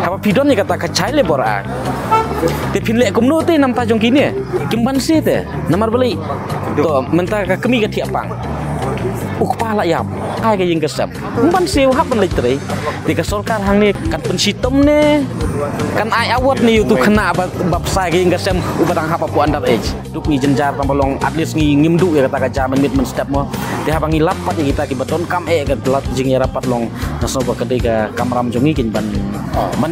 Apa pidon ni kata kacai le bora. Te pinle kumno te nam ta jong kini. Kimban si te. Namar beli. To menta ka kemi ka tiapang. Kepala yap. Hai ka jing kesap. Kimban si hap ban litre. Di ka solkar hang ni kan pensitom ne. Kan ai awat ni tu kena bab sai ka jing kesam ubatang hapa pu under age. Duk ni jenjar tambalong at least ngi ngimdu ya kata kaca men step mo. Di habangi lapat kita ki beton kam ka telat jing ya rapat long naso ba kedai ka kamram jongi kin ban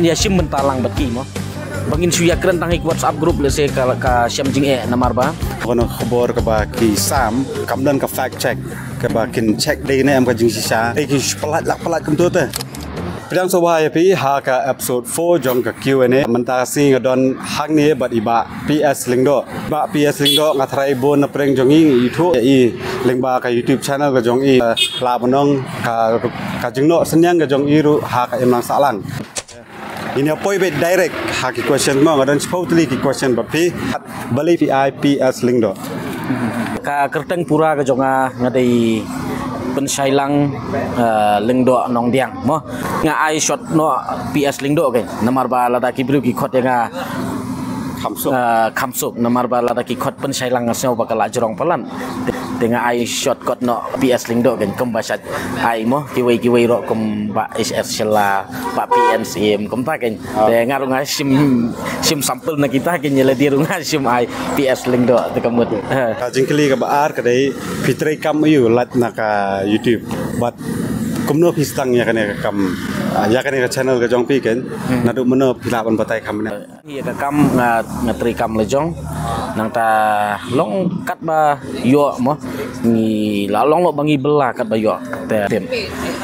ya sim bentalang baki mo. Bangin suya keren tangi WhatsApp group lese ka syam jing namar ba. Kono khabar ka ba ki sam kamdan ka fact check ka ba kin check dei ne am ka jing sisa ki pelat kum tu te. Pedang sobaya pi ha ka episode 4 jong ka Q&A mentasi ngadon hang ni bat iba PS Lingdo ba PS Lingdo ngatrai bon na preng jongi YouTube i lingba ka YouTube channel ka jong i la bonong ka jingno senyang ka jong i ru ha ka emlang salang. Ini apa ibe direct ha ki question mo ngadon supposedly ki question ba pi bali pi PS Lingdo ka kerteng pura ka jonga ngadai pensailang Lingdo nong diang mo nga ai shot no PS Lingdo ke namar ba lada ki bru ki khot nga khamsup namar ba lada ki khot pensailang ngasau bakal ajrong pelan dengan ai shot kot no PS Lingdo kan kembasat ai mo kiwai ro kum ba SS sela ba PNCM kum ta kan de ngarung sim sampel na kita kan nyele di runga sim ai PS Lingdo te kamut ka jingkli ka baar ka dei fitrai kam yu lat na ka YouTube but kumno pistang ya kan ya kam ya kan ya channel ka jong pi kan nadu meno pilapan batai kam ne iya ka kam ngatri kam lejong nang ta long kat ba yo mo ni la long lo bangi bela kat ba yo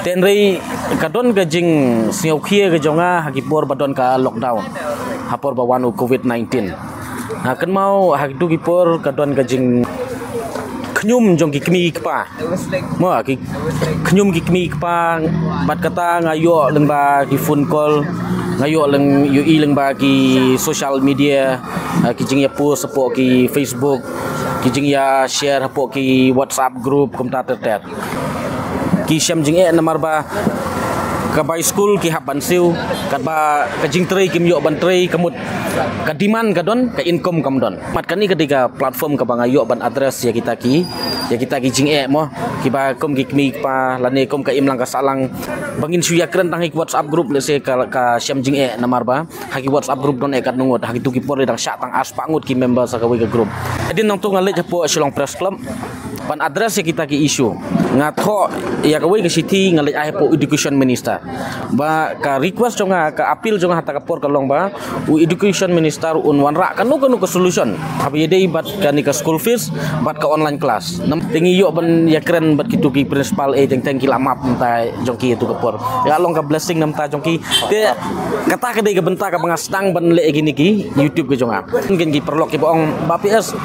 ten rei kadon ka jing siau khie ka jonga hakipor badon ka lockdown hapor ba wanu COVID-19 ha kan mau hak du gipor kadon ka jing knyum jong ki kmi kpa mo ki knyum ki kmi kpa bat kata ngayo leng ba ki phone call ngayo leng UI leng ba ki social media ki jing ya post apo ki Facebook ki jing ya share apo ki WhatsApp group kum ta tet ki syam jing namar ba ka by school ki haban siu kat ba ka jing trei kim yo ban trei kamut ka demand ka don ka income kam don mat kani ketika platform ka bang yo ban address ya kita ki jing mo ki ba kom ki kmi pa lane kom ka imlang ka salang bangin suya keren tangi WhatsApp group lese ka syam jing namar ba haki WhatsApp group don kat nungot haki tu ki por dang syak tang as pangut ki member sa ka we ka group edin nang tu ngalet po Shillong Press Club pan address ya kita ki issue ngatho ya ka we ka city ngalet ai po education minister ba ka request jonga ka appeal jonga hata ka por ka long ba education minister wanra kanu ka solution abi dei bat kani ka school fees bat ka online class nam tingi yo ban ya keren bat kitu ki principal jeng thank you lamap ta jongki itu ka por ya long ka blessing nam ta jongki te kata ka dei ka benta ka bangasdang ban le gini ki YouTube ka jonga ngin ki perlok ki boong ba PS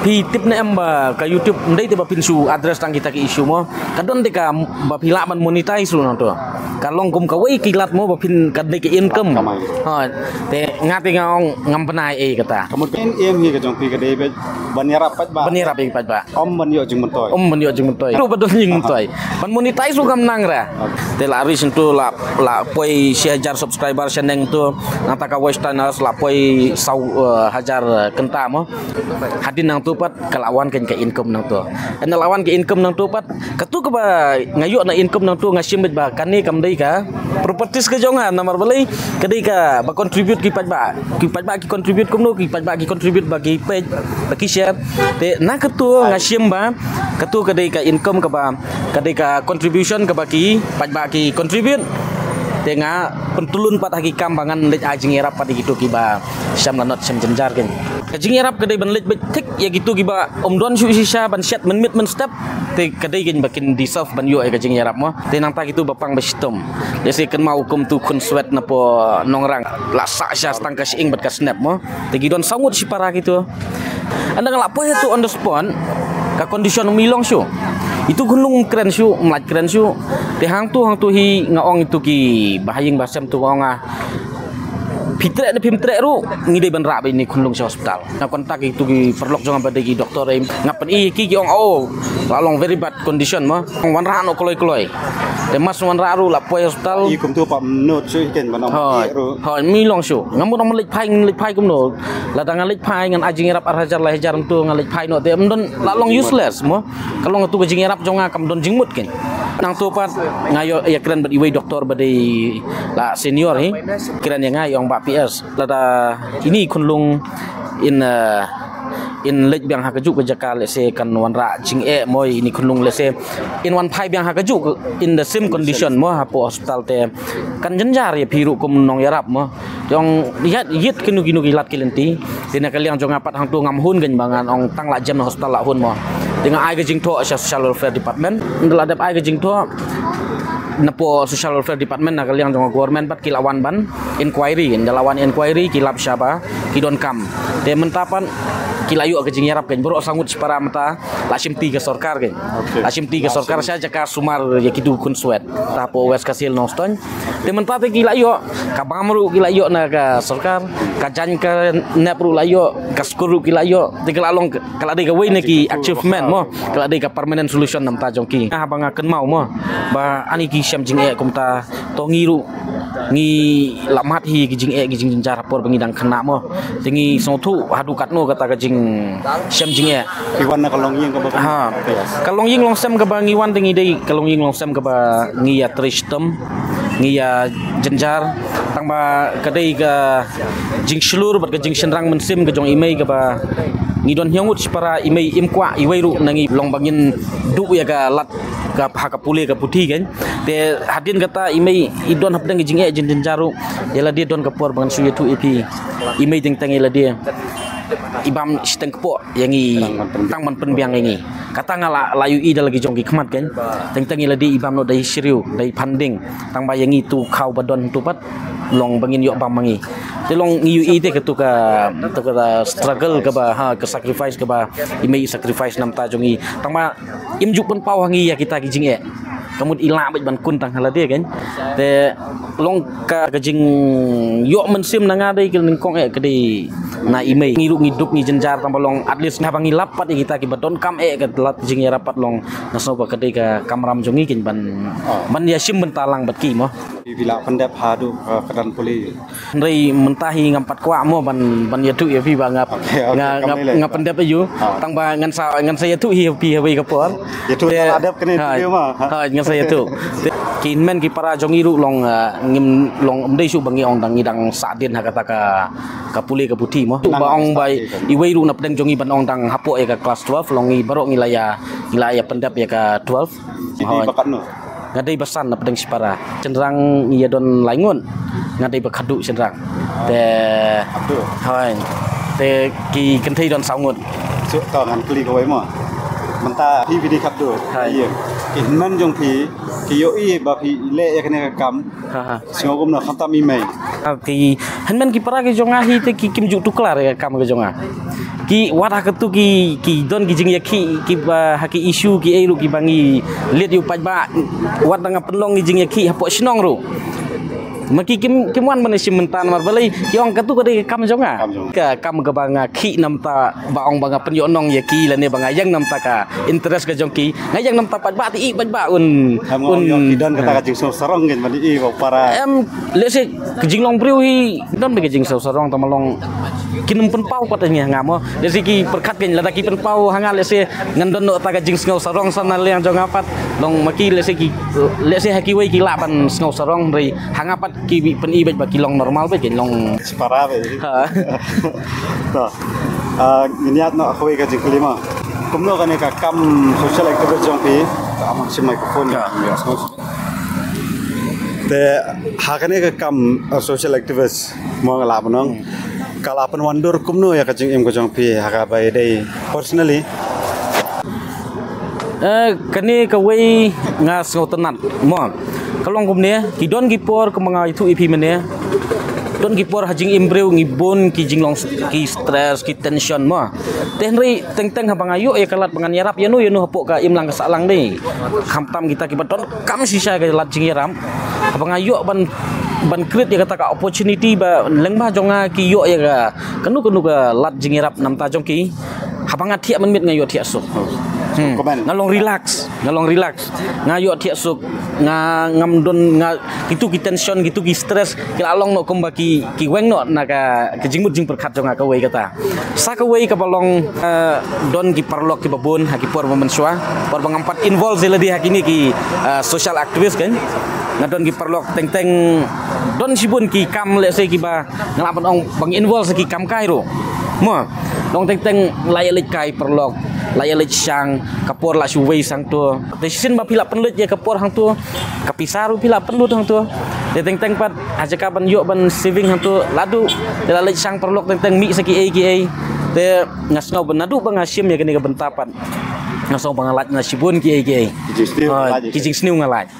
pi tip na amba ka YouTube ndai te ba pinsu address tang kita ki issue mo kadon de ka ba pila man monetize lu to kalong kum ka wei kilat mo ba pin kad de ki income ha te ngati ngaong ngam penai kata kemudian em hi ka jong pi ka dei banira pat ba om man yo jing mentoy ru badon jing mentoy ban monetize lu kam nang ra te la ri sentu la poi 1000 subscriber seneng tu nata ka westerners la poi hajar kenta mo hadin nang tu pat kalawan kan ka income nang tu ana lawan ka income nang tu pat katu ka ba ngayo na income nang tu ngasim ba kani kam dei ka properties ka jonga namar balai kadai ka ba contribute ki pat ba ki contribute kumno ki pat ba ki contribute bagi page bagi share te na katu ngasim ba katu kadai ka income ka ba kadai ka contribution ka bagi pat ba ki contribute tenga pentulun pat haki kambangan lej ajing erap pat gitu kiba syam lanot syam jenjar kan ajing erap kedai ban lej betik ya gitu kiba don su sisa ban set men step te kedai gen bakin deserve ban yo ajing erap mo te nang ta gitu bapang bestom desi ken mau hukum tu kun sweat na po nongrang la sa sya stang ka sing bat ka snap mo te gidon sangut si para gitu anda ngalapo itu on the spot ka condition milong syu itu gunung keren syu melat keren syu te hang tu hi ngaong itu ki bahaying basam tu ngaong Pitrek na pimtrek ru ngide ban ra ini kunlung sa hospital na kontak itu ki perlok jong pada ki doktor ngapan ki ong lalong very bad condition mo wan ra no koloi te mas wan raru la poi hospital i kum tu pa not chui ken ban hoi mi long shu ngamu dong lik pai kum no la dangan lik pai ngan ajing rap arhajar la hajar tu ngan lik pai no te mdon la long useless mo kalau ngatu ke jing rap jonga kam don jingmut ken nang tu pat ngayo ya keren bad iwei doktor badai la senior hi keren yang ngayong ba PS la da ini kunlung in lej biang hakaju ke jaka lese kan wan ra jing moi ini kunlung lese in wan pai biang hakaju in the same condition mo hapo hospital te kan jenjar ya biru kum nong yarap mo jong lihat yit kinu gilat kilenti dina kaliang jong apat hang tu ngam hun gen bangan ong tang la jam hospital la hun mo dengan ai ke jing to social welfare department ndala dap ai ke jing to napo social welfare department na kaliang jong government pat kilawan ban inquiry dalawan inquiry kilap syaba kidon kam te mentapan kilayu ke jing yarap ken bro sangut para mata lasim ti ke sorkar ken lasim ti ke sorkar saja ka sumar ya kidu kun swet tapo wes kasil noston te mentate kilayu ka bamru kilayu na ka sorkar ka jan ka nepru layo ka skuru kilayu te kelalong kala de ka we ki achievement mo kala de ka permanent solution nam ta jongki banga ken mau mo ba ani ki syam jing kumta to ngiru ngi lamat hi ki jing jenjar por bengidang kena mo tingi sotu hadukat no kata ka jing syam jing iwan na kalong ying ka ba kalong ying long sem ka ba ngi wan tingi dei kalong ying long sem ka ba ngi ya tristem ngi ya jenjar tang ba kadai ka jing slur bat ka jing senrang mensim ka jong imei ka ba ngi don hyongut para imei imkwa iweiru nangi long bangin du ya ka lat ka hakapule ka putih kan te hadin kata imei idon hapdang jing jenjaru yala dia don kapor bangan suya tu ep imei ting tang yala dia ibam steng kepo yang tang man penbiang ini kata ngala layu i lagi jongki kemat kan teng teng ila di ibam no dai siriu dai panding tang bayang itu kau badon tupat long bangin yok bam mangi te long iu i te ketu ka struggle ka ba ke sacrifice ka ba imei sacrifice nam ta jongi tang ma imjuk pun pau hangi ya kita kijing kamu ila ban kun tang halade kan te long ka kajing yok mensim nanga dai kel kong kedi na imei ngiru ngiduk ni jenjar tambah long at least ngabang lapat kita ki badon kam ke telat jing rapat long naso ba kedi ka kamram jongi kin ban ya sim bentalang bat ki mo bila pendap hadu kedan puli rei mentahi ngampat kwa mo ban ya tu ya pi ba ngap pendap ayu tang ba ngan saya tu hi pi hawi ka por ya tu adap kene dia mah ngan saya tu kin men ki para jongiru long ngim long mdei su bangi ong dang ngidang sadin hakata ka puli ka puti mo ba ong bai iweiru na pedang jongi ban ong dang hapo ya ka kelas 12 long i barok ngilaya pendap ya ka 12 jadi bakat no ngadai besan na pedang sipara cenderang iya don laingun ngadai bakadu cenderang te hoi te ki kenthei don saungut su to han kli ko wai mo menta pi vidi kap do iya in man jong pi ki yo i ba pi le ya kene kam singogum na kham mi mai ki hanman ki para ke jonga hi te ki kim ju tuklar ya kam ke jonga ki wada ketu ki don ki jing ya ki ba haki isu ki eiru ki bangi liet yu paj ba wat nga penlong ki jing ya ki hapo sinong ru maki kim wan man sim mentan mar balai yong ketu ka de kam jonga ka kam ka banga ki namta baong banga penyo nong ya ki la ne banga yang namta ka interest ka jongki ngayang namta paj ba ti paj ba un ki don kata ka jing so sarong gen mani i para em lese ke jing long priu hi don be ke jing so sarong tamalong kinum pen pau katanya ngamo lese ki perkat gen la ki pen pau hanga lese ngandon no ta ka jing so sarong sana le yang jong apat long maki lese haki wei ki la ban so sarong rei hanga pat ki pen i baki long normal be gen long separa be to nginiat no akoi ka jing kelima kumno kan ka kam social activist jong pi amang si microphone ya te hakane ka kam social activist mo ngala bonong kala pen wandur kumno ya ka jing em ko jong pi haka bai dei personally kani ka wei ngas ngotenat mo kalong kumne ki don ki por kemanga itu ipi mene don ki por hajing imbreu ngibon ki jinglong ki stress ki tension mo tenri teng habang ayo ya kalat bangan yarap ya nu hapo ka imlang ka salang ni khamtam kita ki badon kam sisa ka lat jing yaram habang ayo ban krit ya kata ka opportunity ba lengba jonga ki yo ya ka kanu ka lat jing yarap nam ta jong ki habang athia man mit ngayo thia so komen ngalong relax ngayo tiak suk ngam don gitu ki tension gitu ki stress ki along no komba ki weng no naga kejingmut jing perkat jong ka wei kata sa ka wei ka balong don ki parlok ki babun ha ki por memensua por bangampat involve zela di hakini ki social activist kan ngadon ki parlok teng don sibun ki kam le se ki ba ngalapan ong bang involve ki kam kai ro mo dong teng layak kai perlok layak sang kapor la suwei sang tu decision ba pila penlut je kapor hang tu kapisaru pila penlut hang tu de teng pat aja ka ban yo ban saving hang tu ladu de layak sang perlok teng mi saki ai de ngasno benadu bang asim ya kene ka bentapan ngaso bangalat nasibun ki ai kijing sniu ngalat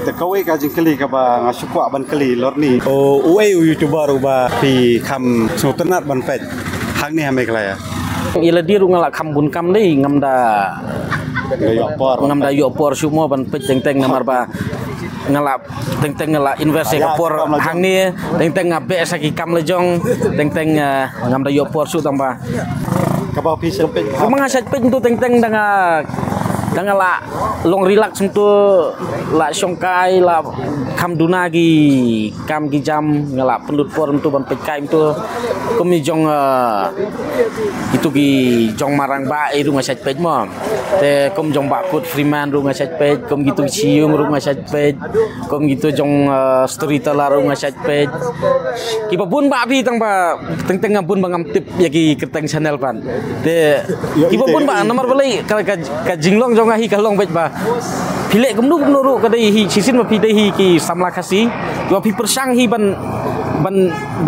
te kawai ka jing kali ka ba ngasukwa ban kali lor ni uai youtuber ba pi kam sotenat ban pet hang ni hame kala ya ila diru ngalak kambun kam ni ngamda yopor semua ban pet teng ngamar ba ngalap teng ngalak invest ka por hang ni teng ngabe saki kam lejong teng ngamda yopor su tamba ka ba pi sempet mangasat pet tu teng danga la long relax untuk la songkai la kam dunagi kam gijam ngala pendut por untuk ban pekai itu kami jong itu gi jong marang ba itu ngasat pej mo te kom jong ba kut freeman ru ngasat pej kom gitu cium ru ngasat pej kom gitu jong storyteller ru ngasat pej ki babun ba bi tang ba teng ngabun bangam tip ya ki keteng channel pan te ki babun ba nomor balai ka jinglong jong hi kalong bet ba pilek gumnu ru kadai hi sisin ma pidai hi ki samla kasi wa pi persang hi ban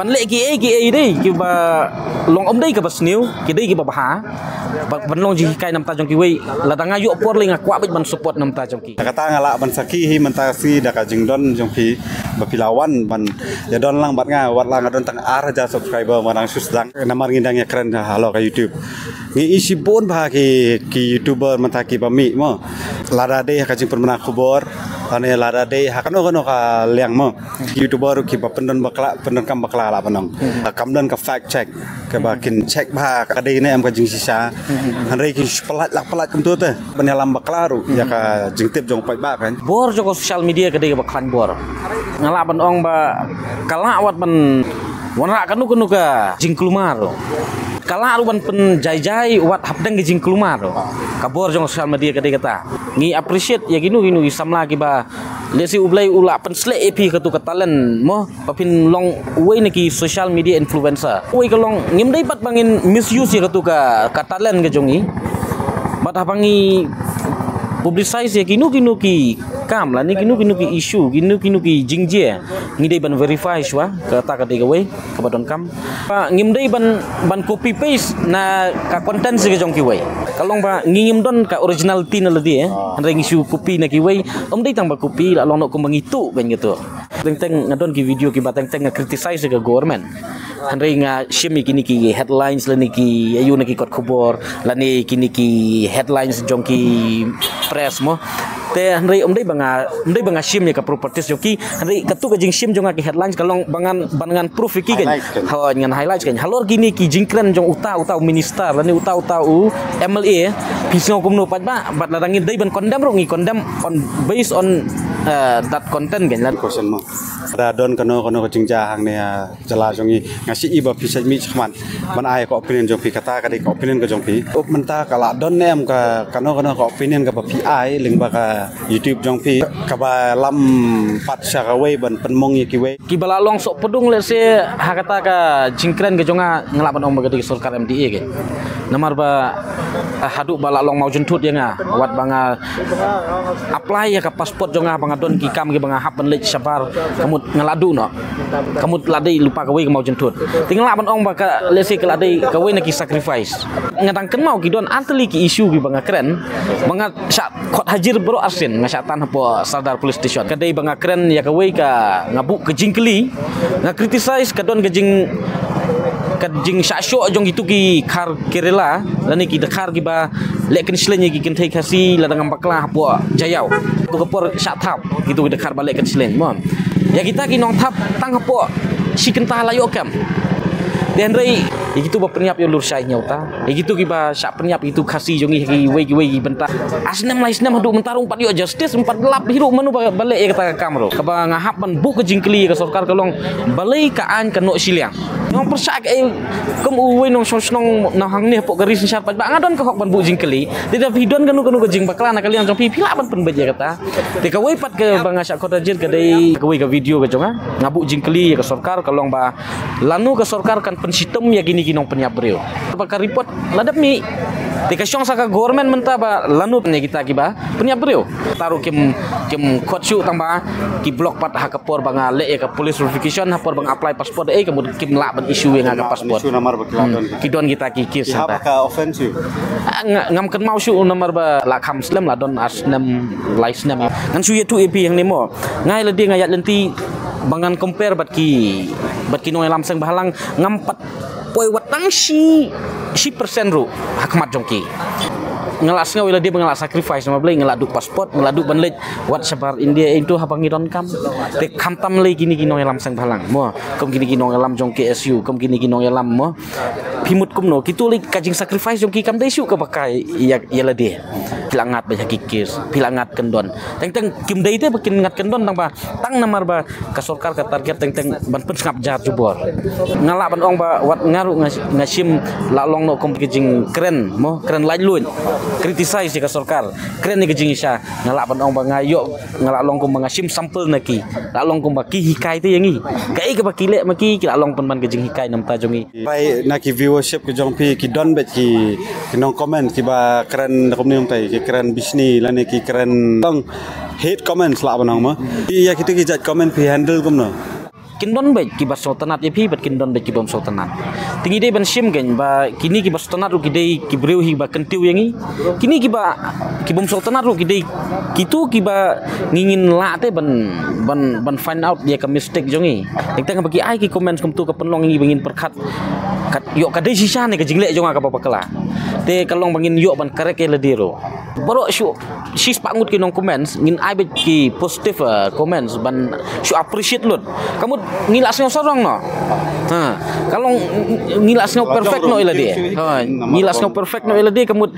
le ki ai dei ki ba long om dei ka basniu ki dei ki ba ha ban long ji kai nam ta jong ki wei la danga yu por le ngakwa bet ban support nam ta jong ki kata ngala ban saki hi menta si da ka jingdon jong pi ba pilawan ban ya don lang bat nga wat lang don tang ar ja subscriber manang susdang namar ngindang ya keren halo ka YouTube ngi isi pun ba ki youtuber menta ki ba mi mo lada de ka jing permana kubor ane lada de hakano ka liang mo youtuber ki ba pendon kam bakla la panong kam don ka fact check ka ba kin check ba ka de ne am ka jing sisa hanre ki pelat kem tu te penyalam bakla ru ya ka jing tip jong pai ba kan bor joko social media ka de ba khan bor ngala ban ong ba kala wat ban wanra kanu ka jing klumar kala aruban pen jai wat hapdeng gi jing klumar kabor jong social media ka de kata ngi appreciate ya ginu samla ki ba lesi ublai ula pen sle epi ka tu ka talent mo papin long way ki social media influencer way ka long ngim dai pat bangin misuse ya ka tu ka talent ka jongi bat hapangi publicize ya ginu ki kam la ni ginu ki issue ginu ki jingje ngi dai ban verify shwa kata ka de we ka badon kam pa ngim dai ban copy paste na ka content se jong ki we kalong ba ngim don ka originality na ladi andre ngisu copy na ki we dai tang ba copy la long no ko mangitu ben gitu teng ngadon ki video ki bateng criticize ke government andre nga shimi kini ki headlines la ni ki ayu na ki kot khobor la ni kini ki headlines jong ki press mo te handai omdai banga shim ya ka properties joki handai katu ka jing shim jonga ki headlines kalong bangan proof ki kan ha ngan highlights kan halor gini ki jingkren jong uta minister lani uta u MLA pisau kumno pat ba bat ladangi dai ban condemn rongi condemn on based on that content kan lan question mo radon kano ka jingja hang ne jala jongi ngasi iba pisat mi chman ban ai ko opinion jong pi kata ka dei ko opinion ka jong pi menta kala don nem ka kano ko opinion ka ba pi ai ling ba ka YouTube jong pi ka ba lam pat sha ka we ban penmong ye ki we ki bala long sok pedung le se hakata ka jingkren ke jonga ngelapan ong bagadi surkar MDA ke namar ba hadu bala long mau juntut ya nga wat banga apply ya ka pasport jonga banga don ki kam ke banga hap ban le sabar kamut ngaladu no kamut ladai lupa ka we mau juntut tinggal lapan ong ba ka le se ka ladai ka we na ki sacrifice ngadang ken mau ki don antli ki issue ki banga keren banga syak khot hajir bro asin ngasatan po Sardar police station kadai banga keren ya ka we ka ngabuk ke jingkeli nga criticize ka don ke jing syasyo jong itu ki khar kerela lani ki dekhar ki ba leken slenya ki kentai kasi ladang bakla po jayau tu kepor syatap gitu dekhar balik ke slen mon ya kita ki nong tap tang po si kentah layo kam dan rei itu ba penyap yo lur sai nyauta itu kiba syak penyap itu kasih jongi ki wei bentar asnam lai asnam hadu mentarung pat yo justice 4 gelap hiru manu balik ya kata kamro kaba ngahap man bu ke jingkli ke sorkar kalong balik ka an ka no siliang ngong persak kem uwe nong sonong na hang ni pok garis syar pat ba ngadon ka hok ban bu jingkli tidak hidon kanu ke jing baklana kalian jong pila ban pen beje kata te ka wei pat ke bangasak kota jir ke dei ke wei ke video ke jonga ngabu jingkli ke sorkar kalong ba lanu ke sorkar kan pensitem ya gini ginong penyap breu bakar report ladap mi tika syong saka government menta ba lanut nya kita kiba penyap breu taruh kim kochu tamba ki blok pat ha kapor banga le ka police verification ha por bang apply passport kemud kim la ban issue yang aga passport isu nomor bakladon kidon kita kikis hata ka offensive ngam ken mau syu nomor ba la kham slam la don asnam laisnam ngan su yetu ep yang nemo ngai le dia ngayat lenti bangan compare bat ki no lam sang bahalang ngampat poi watang si persen ru hakmat jongki ngelas ngawila dia mengelak sacrifice nama beli ngelak duk pasport ngelak duk banlet wat sabar India itu habangi don kam te kam tam le gini gino lam sang bahalang mo kom gini gino lam jongki SU kom gini gino lam mo pimut kum no kitu li kajing sacrifice jongki kam desu ke pakai ya la dia pilangat ba kikir pilangat kendon teng kim dei te bakin ngat kendon tang ba tang namar ba ka sorkar ka target teng ban pen ngap jar jubor ngalak ban ong ba wat ngaru ngasim la long no kom kajing keren mo keren lain luin criticize ka sorkar keren ni kajing isya ngalak ban ong ba ngayo ngalak long kom ngasim sampel naki la long kom ba ki hikai te yangi kai ka ba kilek maki ki la long pen ban kajing hikai nam ta jongi bai naki viewership ke jong pi ki don bet ki nong comment ki ba keren kom ni tai ki keren bisni lane ki keren tong hate comments la banang ma ya kita ki jat comment pi handle kom no kindon baik ki bas sultanat ya pi bat kindon baik ki bom sultanat tingi dei ban sim gen ba kini ki bas sultanat ru ki dei ki breu hi ba kentiu yangi kini ki bom sultanat ru ki dei kitu ki ba ngingin la te ban find out dia ka mistake jongi teng bagi ai ki comment kum tu ka penlong ngi bengin perkat kat yo ka dei sisa ne ka jingle jonga ka papakala te kalong bangin yo ban karek le diro boro syu sis pangut ki nong comments ngin ai bet ki positive comments ban syu appreciate lut kamu ngilas ngau sorong no ha kalong ngilas ngau perfect no ila dia ha ngilas ngau perfect no ila dia kamu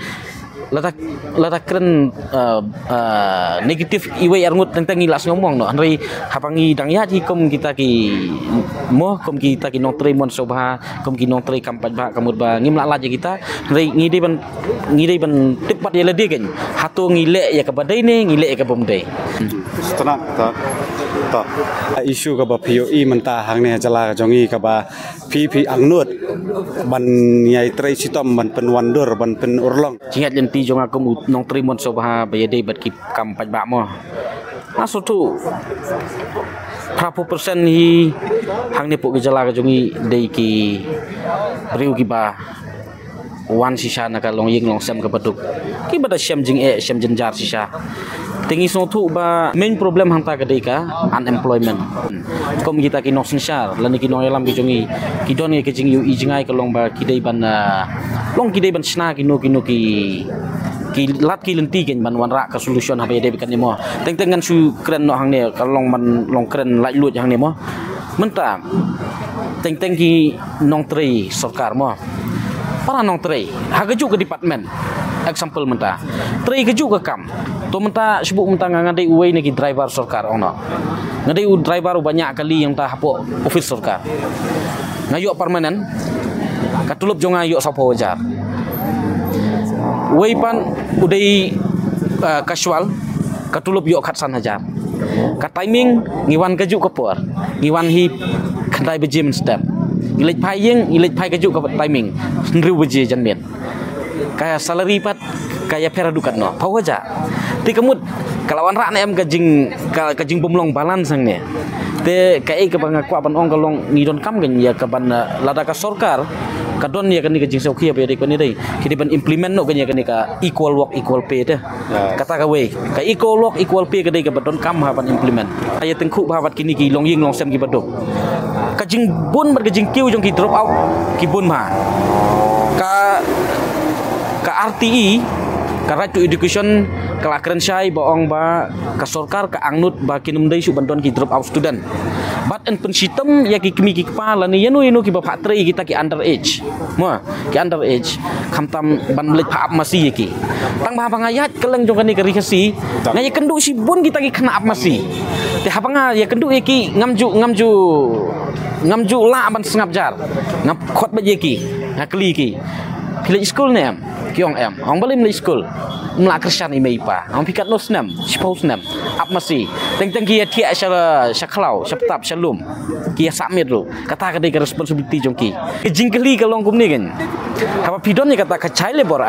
lata keren negatif iwe arngut tentang ngilas ngomong no andri hapangi dangya hi kom kita ki mo kom kita ki nong tremon sobha kom ki nong tre kampat ba kamut ba ngimla laje kita ngide ban tepat ya lede kan hatu ngile ya ka badai ne ngile ya ka bomdai setenak ta isu ka ba POE mentah hang ne jala jongi ka ba PP angnut ban nyai tre sitom ban penwandur ban pen urlong jingat lenti jong aku nong trimon sobha bayade bat ki kam paj ba mo aso tu prapo persen hi hang ne pok gejala ka jongi dei ki breu ki ba wan sisa na ka long ying long sem ka baduk ki bada sem jing sem jenjar sisa tingi so tu ba main problem hang ta ka dei ka unemployment kom kita ki nong sensar lani ki nong elam ki jongi ki don ki jing yu i jingai ka long ba ki dei ban long ki dei ban sna ki no ki lat ki lenti gen ban wan ra ka solution ha dei kan ni mo teng ngan su keren no hang ne ka long man long keren lai lut hang ne mo menta teng ki nong tri sarkar mo para nong tri ha keju ke department example menta tri keju ke kam to menta sebut menta ngadai uai ni ki driver sarkar ono ngadai driver banyak kali yang ta hapo office sarkar ngayo permanen katulup jonga yo sapo wajar wei pan udai casual katulup yo khatsan hajar ka timing ngiwan keju kapor ngiwan hi khandai bejim step ilej pai keju ka timing nriu beje janmen kaya salary pat kaya peradukan no pau aja ti kemud kalawan rak em kajing bomlong balance sang ne te kai ke bang aku aban ong kalong ngidon kam gen ya ka ban lada ka sorkar kadon ya kan ni kajing sauki apa ya ni dei kidi ban implement no kan ya kan ka equal work equal pay teh kata ka we ka equal work equal pay ka dei ka badon kam ha ban implement aya tengku bahat kini ki long ying long sem ki badok kajing bun bar kajing kiu jong ki drop out ki bun ma ka RTI ka right to education kala keren syai boong ba ka sorkar ka angnut ba kinum dei su bantuan ki drop out student But en pensitem ya ki kemi ki kepala ni yanu ki bapak tri kita ki underage. Mo ki underage kamtam ban lek pa masih ki. Tang bah pangayat keleng jong kani kerikasi. Ngaya kendu si bun kita ki kena masih. Te hapanga ya kendu ki ngamju la ban sengap jar. Ngap khot ba ye ki. Ngakli ki. Pilih school ni kiong orang balik melih school melak Kristian imeipa orang pikat nos nam sepuluh nam ap masih teng kia tiak syaklau syaptap shalom kia submit lu kata kadai ke responsibility jongki jingkeli kalong kum ni kan apa pidon ni kata kacai lebor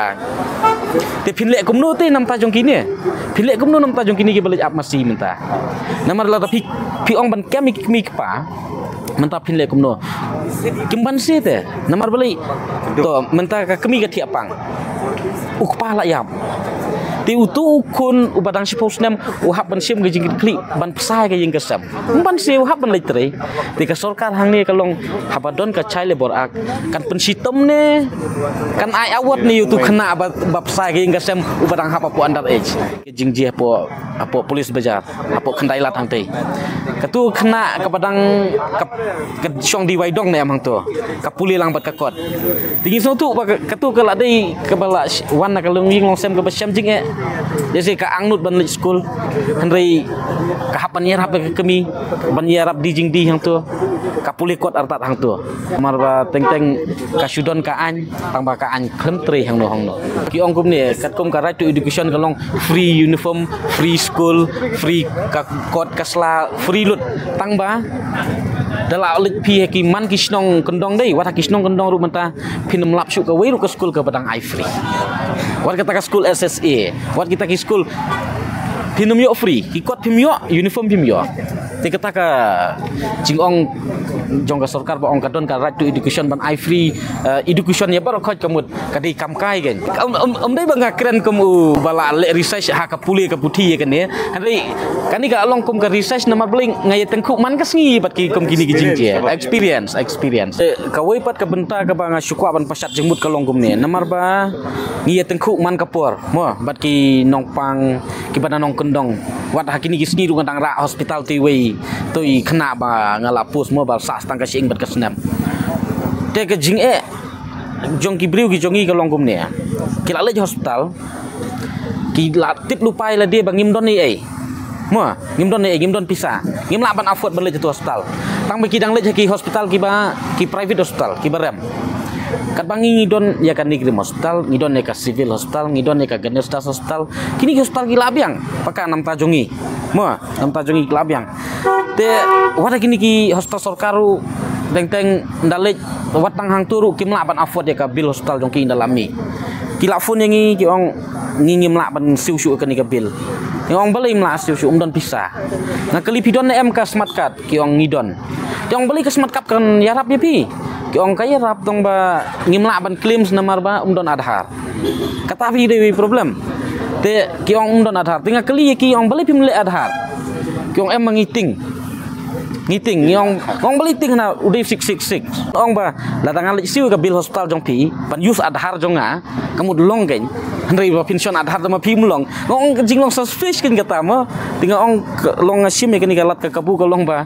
te pilih kumno te nam ta jongki ni pilih kumno nam ta jongki ni ke balik ap masih minta namar la tapi piong ban kami pa mentah pilih kumno kimban sih te namar balik to mentah kami ke tiap pang ukpala yam ti utu ukun ubadang siposnem uhap ban sim gejing klik ban pesai ke jing kesam ban si uhap ban litre ti ka sorkar hang ni kalong habadon ka chai lebor ak kan pensitem ne kan ai awat ni utu kena ba pesai ke jing kesam ubadang hapa pu under age gejing je po polis bajar apo kendai lat hang te katu kena kepadang ke syong di waidong ne amang tu ka puli lang bat ka kot tinggi so tu katu ka ladai ke bala wan ka lunging long sem ke basyam jing jadi ka angnut ban lek school henry ka hapan yerap ke kemi ban yerap di jing di hang tu ka puli kot artat hang tu mar ba teng ka sudon ka an tang ba ka an country hang no ki ong kum ni kat kum ka right to education kalong free uniform free school free ka kot kasla free lut tang ba dalam alit pi ki man kisnong kendong dei wat kisnong kendong ru menta pinem lap syuk ka we ru ka school ka badang I free wat kata ka school SSA wat kita ki school pinem yo free ki kot pim yo uniform pim yo te kata ka jingong jong ka sarkar ba ong ka don ka right to education ban I free education ya bar khot kamut ka di kam kai gen dei bang keren kamu bala le research ha ka puli ka puthi kan ne hari kani ka along kum ka research namar bling ngai tengku man ka sngi pat ki kum kini ki jingje experience ka wei pat ka benta ka bang syukwa ban pasat jengmut ka long kum ne namar ba ngai tengku man ka por mo bat ki nong pang ki bana nong kendong wat hakini ki sngi ru ngandang ra hospital ti wei toi kena ba ngalapus mo bal sa stang ka sing bat ka snam te ka jing jong ki briu ki jongi ka long kum ne ki la le hospital ki latit lupai la dia bang ngimdon ni mo ngimdon pisa ngim la ban afford ban le tu hospital tang be kidang le ki hospital ki private hospital ki barem kat bang ngidon ya kan negeri hospital ngidon ne ka civil hospital ngidon ne ka ganes hospital kini hospital ki labiang paka nam tajongi mo nam tajongi ki labiang te wada kini ki hospital sorkaru teng ndalej watang hang turu kim la ban afford ya ka bil hospital jong ki ndalami ki la phone yangi ki ong ngingim la ban siu syu ka ni ka bil yang beli melas susu umdon pisah. Nah kali pidon MK smart card kiong ngidon. Yang beli ke smart card kan yarap ya pi. Kiong kaya rap tong ba ngimla ban claims namar ba umdon adhar. Kata pi dewi problem. Te kiong umdon adhar. Tinggal kali kiong beli pimle adhar. Kiong mengiting. Ngiting ngong beli ting na udah 666 ong ba latangan le siu ka bil hospital jong pi pan use adhar jonga kamu dolong gen henry ba pension adhar ma pi mulong ngong jinglong suspicious kin kata mo tinggal ong long sim ke ni galat ka kabu ka long ba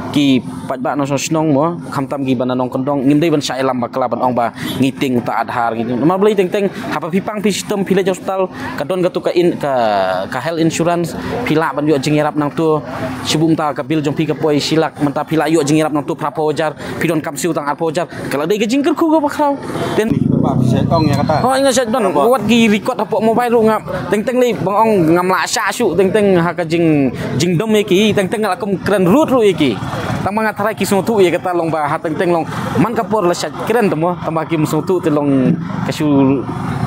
ki pat ba no snong mo khamtam gi bana nong kondong ngimdei ban sai lam ba kala ban ong ba ngiting ta adhar gitu ma beli teng hapa pipang pi sistem village hospital kadon gatu ka health insurance pila ban yo jingirap nang tu sibum ta ka bil jong pi ka poi silak menta pila yo jingirap nang tu prapo jar pidon kamsiu tang arpo jar kala dei ka jingker ku ga bakrau ten ba se ong ya kata oh ingat don buat gi record apa mobile ru ngap teng ni bang ong ngam la sya su teng ha ka jingdom iki teng la kum keren root ru iki tang mga tarai ki sutu ya kata long ba hateng long man kapor la sya keren temo tambah ki sutu te long kasu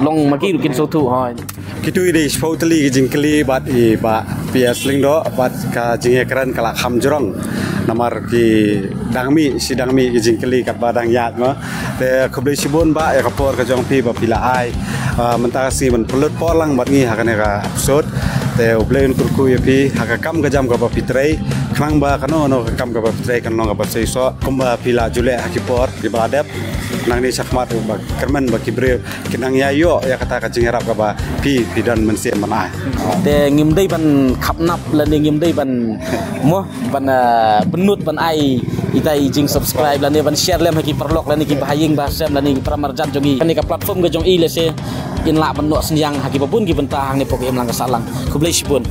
long maki kin sutu hoy kitu ide spotli jingkeli bat I ba PS ling do bat ka jinge keren kala kham jorong namar ki dangmi si dangmi jingkeli kat badang yat mo te kobli sibun ba ya kapor ka jong pi ba pila ai mentah si men pelut polang bat ngi hakane ka episode te ubleun kurku ya pi hakakam ka jam ka ba pitrei Kenang ba kano no kam ka ba tray kan long ba sei so kumba pila jule hakipor di baladep nang ni sakmat ba kermen ba kibre kinang ya yo ya kata ka jingerap ka ba pidan mensia manai te ngimdai ban khapnap la ni ngimdai ban mo ban benut ban ai itai jing subscribe la ni ban share lem haki perlok la ni ki bahaying ba sem la ni pramarjan jongi ni ka platform ga jong i le se in la ban no senyang haki babun ki bentang ni pok em lang ka salang ku bless pun